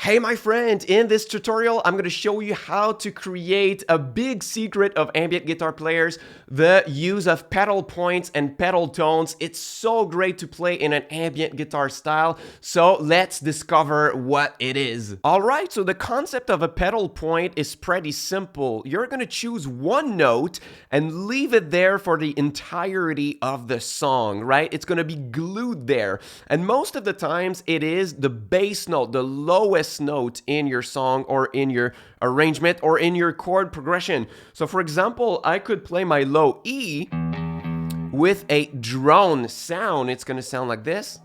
Hey my friend, in this tutorial I'm going to show you how to create a big secret of ambient guitar players, the use of pedal points and pedal tones. It's so great to play in an ambient guitar style, so let's discover what it is. Alright, so the concept of a pedal point is pretty simple. You're going to choose one note and leave it there for the entirety of the song, right? It's going to be glued there, and most of the times it is the bass note, the lowest note in your song or in your arrangement or in your chord progression. So for example, I could play my low E with a drone sound. It's going to sound like this.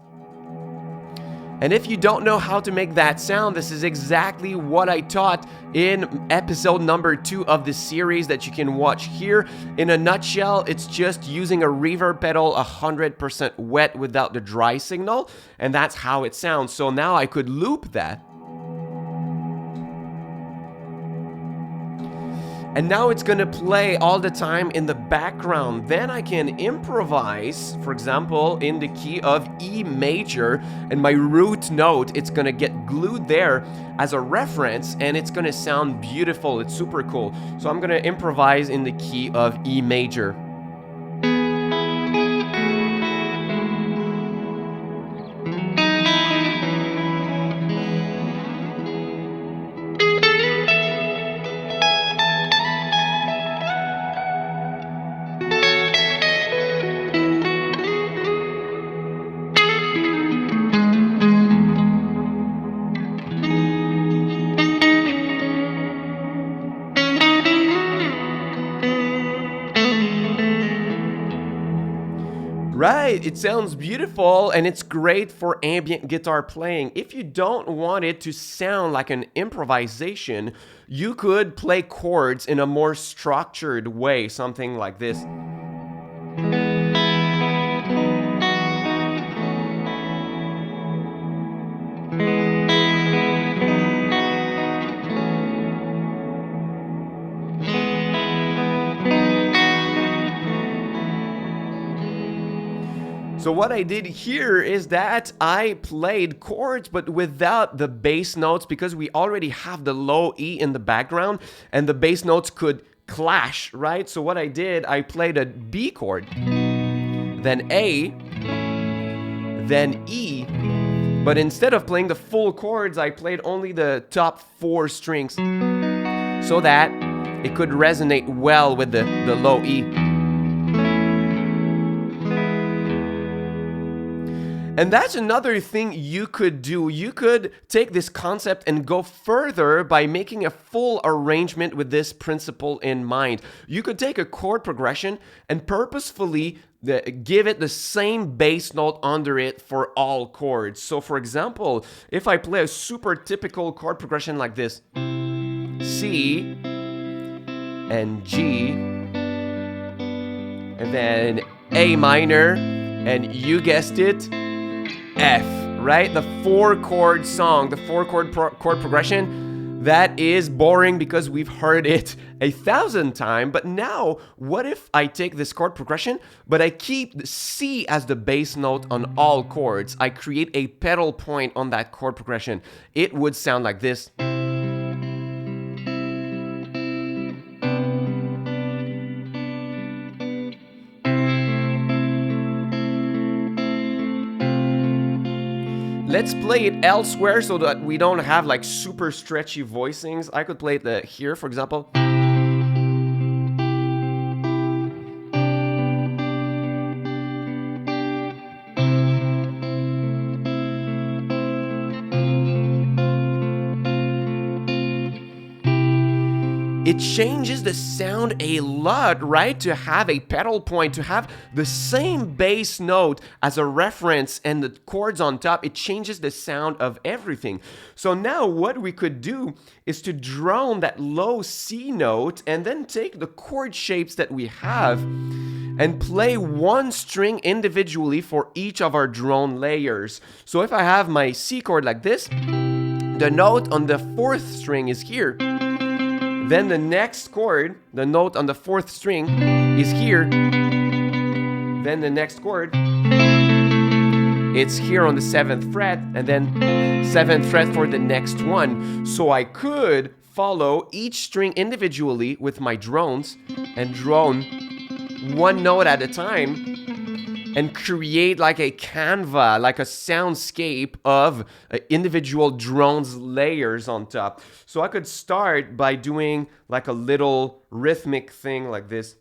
And if you don't know how to make that sound, this is exactly what I taught in episode number 2 of this series that you can watch here. In a nutshell, it's just using a reverb pedal 100% wet without the dry signal, and that's how it sounds. So now I could loop that. And now it's gonna play all the time in the background. Then I can improvise, for example, in the key of E major, and my root note, it's gonna get glued there as a reference, and it's gonna sound beautiful. It's super cool. So I'm gonna improvise in the key of E major. Right, it sounds beautiful and it's great for ambient guitar playing. If you don't want it to sound like an improvisation, you could play chords in a more structured way, something like this. So what I did here is that I played chords but without the bass notes, because we already have the low E in the background and the bass notes could clash, right? So what I did, I played a B chord, then A, then E, but instead of playing the full chords, I played only the top 4 strings so that it could resonate well with the low E. And that's another thing you could do. You could take this concept and go further by making a full arrangement with this principle in mind. You could take a chord progression and purposefully give it the same bass note under it for all chords. So for example, if I play a super typical chord progression like this, C and G, and then A minor, and you guessed it, F, right? The 4-chord song, the 4-chord chord progression, that is boring because we've heard it 1,000 times. But now, what if I take this chord progression, but I keep the C as the bass note on all chords? I create a pedal point on that chord progression. It would sound like this. Let's play it elsewhere so that we don't have like super stretchy voicings. I could play it here, for example. It changes the sound a lot, right? To have a pedal point, to have the same bass note as a reference and the chords on top, it changes the sound of everything. So now what we could do is to drone that low C note and then take the chord shapes that we have and play one string individually for each of our drone layers. So if I have my C chord like this, the note on the 4th string is here. Then the next chord, the note on the 4th string, is here. Then the next chord it's here on the 7th fret, and then 7th fret for the next one. So I could follow each string individually with my drones and drone one note at a time and create like a canvas, like a soundscape of individual drones layers on top. So I could start by doing like a little rhythmic thing like this.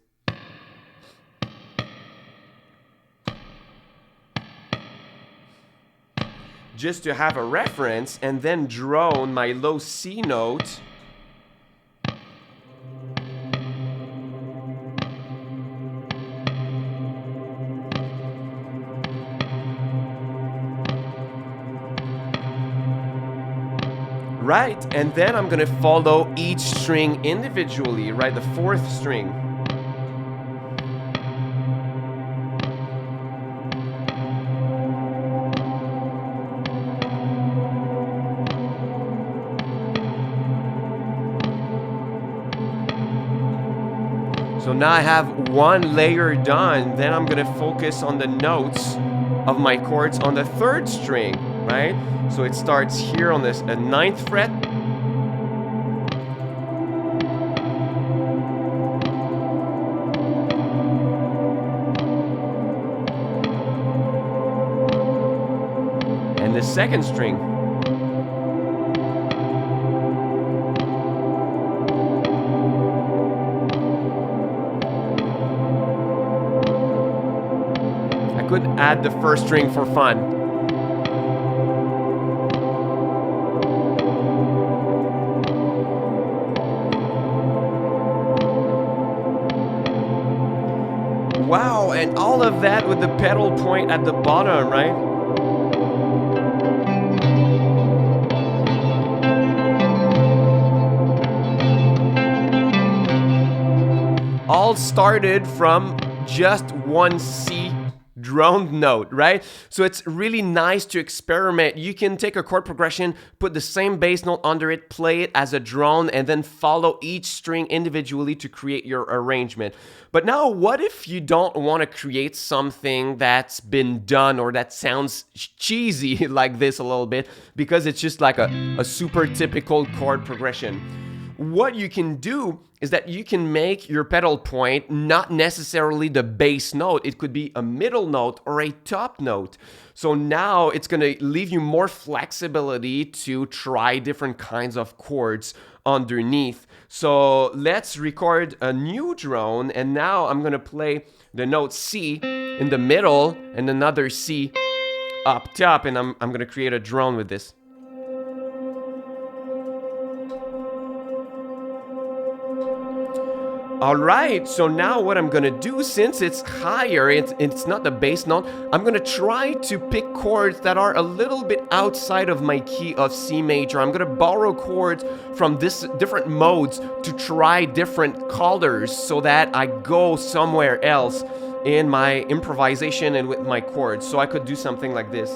Just to have a reference, and then drone my low C note. Right, and then I'm gonna follow each string individually, right? The 4th string. So now I have one layer done, then I'm gonna focus on the notes of my chords on the 3rd string, right? So it starts here on this 9th fret. And the 2nd string. I could add the 1st string for fun. Wow, and all of that with the pedal point at the bottom, right? All started from just one C droned note, right? So it's really nice to experiment. You can take a chord progression, put the same bass note under it, play it as a drone, and then follow each string individually to create your arrangement. But now, what if you don't want to create something that's been done or that sounds cheesy like this a little bit, because it's just like a super typical chord progression? What you can do is that you can make your pedal point not necessarily the bass note. It could be a middle note or a top note. So now it's going to leave you more flexibility to try different kinds of chords underneath. So let's record a new drone, and now I'm going to play the note C in the middle and another C up top, and I'm going to create a drone with this. All right, so now what I'm gonna do, since it's higher, it's not the bass note, I'm gonna try to pick chords that are a little bit outside of my key of C major. I'm gonna borrow chords from this different modes to try different colors so that I go somewhere else in my improvisation and with my chords. So I could do something like this.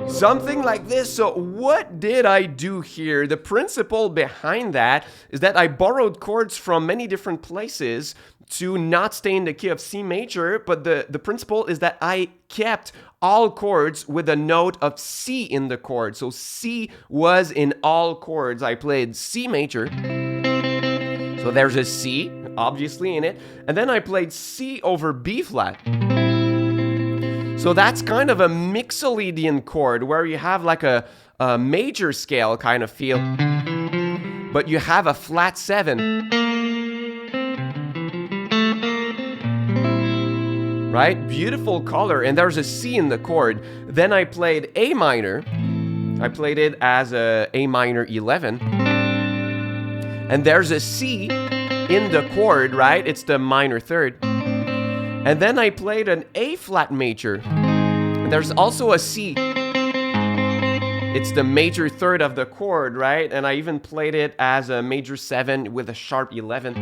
Something like this. So what did I do here? The principle behind that is that I borrowed chords from many different places to not stay in the key of C major, but the principle is that I kept all chords with a note of C in the chord. So C was in all chords. I played C major. So there's a C, obviously, in it. And then I played C over B flat. So that's kind of a mixolydian chord where you have like a major scale kind of feel, but you have a flat 7. Right? Beautiful color. And there's a C in the chord. Then I played A minor. I played it as a A minor 11. And there's a C in the chord, right? It's the minor 3rd. And then I played an A flat major. There's also a C. It's the major third of the chord, right? And I even played it as a major 7 with a sharp 11.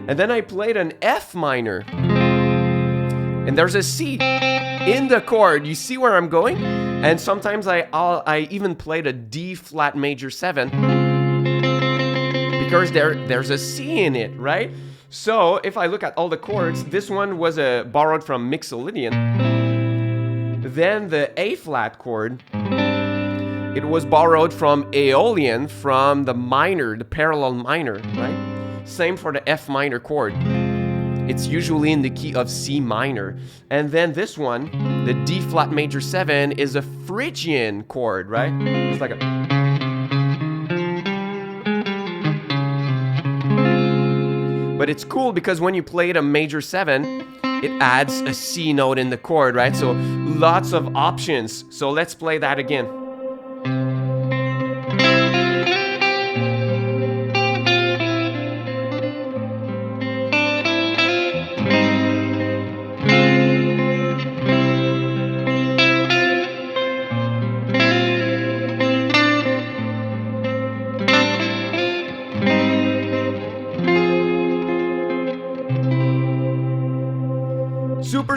And then I played an F minor. And there's a C in the chord. You see where I'm going? And sometimes I even played a D flat major 7 because there's a C in it, right? So if I look at all the chords, this one was borrowed from Mixolydian. Then the A flat chord, it was borrowed from Aeolian, from the minor, the parallel minor, right? Same for the F minor chord. It's usually in the key of C minor. And then this one, the D flat major 7, is a Phrygian chord, right? It's like a... But it's cool because when you play it a major 7, it adds a C note in the chord, right? So lots of options. So let's play that again.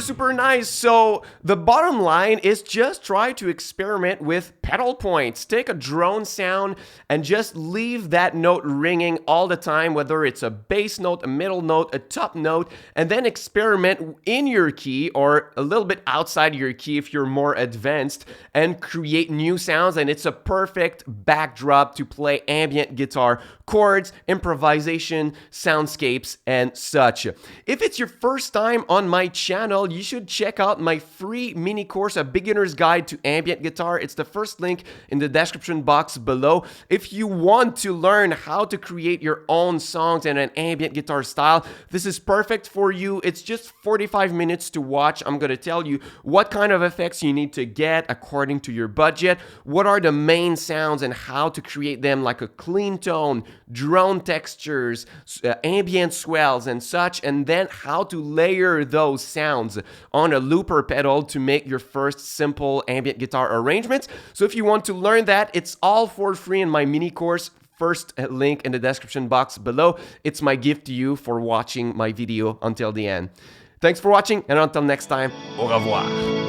Super nice. So the bottom line is just try to experiment with pedal points. Take a drone sound and just leave that note ringing all the time, whether it's a bass note, a middle note, a top note, and then experiment in your key or a little bit outside your key if you're more advanced, and create new sounds. And it's a perfect backdrop to play ambient guitar, chords, improvisation, soundscapes, and such. If it's your first time on my channel, you should check out my free mini course, A Beginner's Guide to Ambient Guitar. It's the first link in the description box below. If you want to learn how to create your own songs in an ambient guitar style, this is perfect for you. It's just 45 minutes to watch. I'm going to tell you what kind of effects you need to get according to your budget, what are the main sounds and how to create them, like a clean tone, drone textures, ambient swells and such, and then how to layer those sounds on a looper pedal to make your first simple ambient guitar arrangements. So if you want to learn that, it's all for free in my mini course. First link in the description box below. It's my gift to you for watching my video until the end. Thanks for watching, and until next time, au revoir.